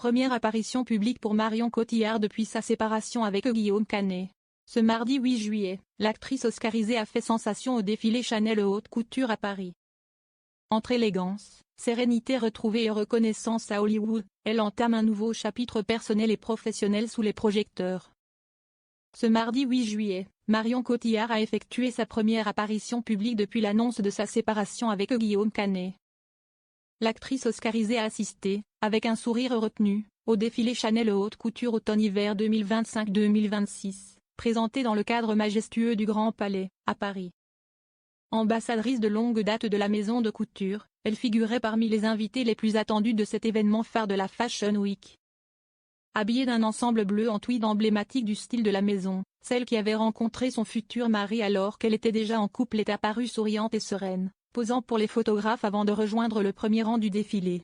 Première apparition publique pour Marion Cotillard depuis sa séparation avec Guillaume Canet. Ce mardi 8 juillet, l'actrice oscarisée a fait sensation au défilé Chanel haute couture à Paris. Entre élégance, sérénité retrouvée et reconnaissance à Hollywood, elle entame un nouveau chapitre personnel et professionnel sous les projecteurs. Ce mardi 8 juillet, Marion Cotillard a effectué sa première apparition publique depuis l'annonce de sa séparation avec Guillaume Canet. L'actrice oscarisée a assisté, avec un sourire retenu, au défilé Chanel haute couture automne-hiver 2025-2026, présenté dans le cadre majestueux du Grand Palais, à Paris. Ambassadrice de longue date de la maison de couture, elle figurait parmi les invités les plus attendus de cet événement phare de la Fashion Week. Habillée d'un ensemble bleu en tweed emblématique du style de la maison, celle qui avait rencontré son futur mari alors qu'elle était déjà en couple est apparue souriante et sereine, posant pour les photographes avant de rejoindre le premier rang du défilé.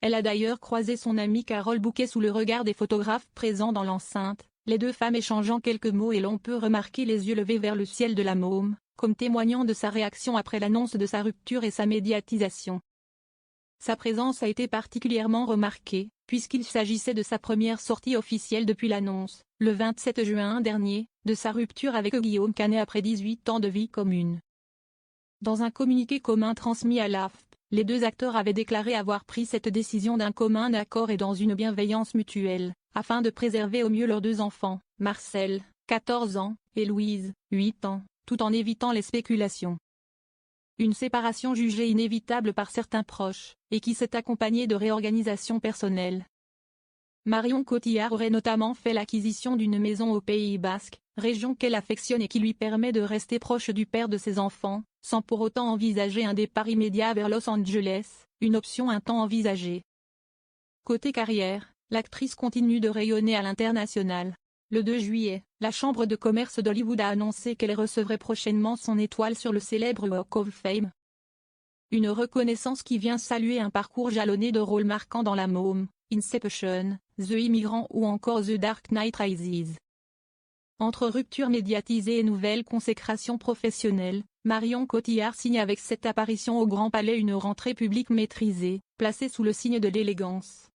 Elle a d'ailleurs croisé son amie Carole Bouquet sous le regard des photographes présents dans l'enceinte, les deux femmes échangeant quelques mots et l'on peut remarquer les yeux levés vers le ciel de la Môme, comme témoignant de sa réaction après l'annonce de sa rupture et sa médiatisation. Sa présence a été particulièrement remarquée, puisqu'il s'agissait de sa première sortie officielle depuis l'annonce, le 27 juin dernier, de sa rupture avec Guillaume Canet après 18 ans de vie commune. Dans un communiqué commun transmis à l'AFP, les deux acteurs avaient déclaré avoir pris cette décision d'un commun accord et dans une bienveillance mutuelle, afin de préserver au mieux leurs deux enfants, Marcel, 14 ans, et Louise, 8 ans, tout en évitant les spéculations. Une séparation jugée inévitable par certains proches, et qui s'est accompagnée de réorganisations personnelles. Marion Cotillard aurait notamment fait l'acquisition d'une maison au Pays Basque, région qu'elle affectionne et qui lui permet de rester proche du père de ses enfants, sans pour autant envisager un départ immédiat vers Los Angeles, une option un temps envisagée. Côté carrière, l'actrice continue de rayonner à l'international. Le 2 juillet, la Chambre de commerce d'Hollywood a annoncé qu'elle recevrait prochainement son étoile sur le célèbre Walk of Fame. Une reconnaissance qui vient saluer un parcours jalonné de rôles marquants dans La Môme, Inception, The Immigrant ou encore The Dark Knight Rises. Entre rupture médiatisée et nouvelle consécration professionnelle, Marion Cotillard signe avec cette apparition au Grand Palais une rentrée publique maîtrisée, placée sous le signe de l'élégance.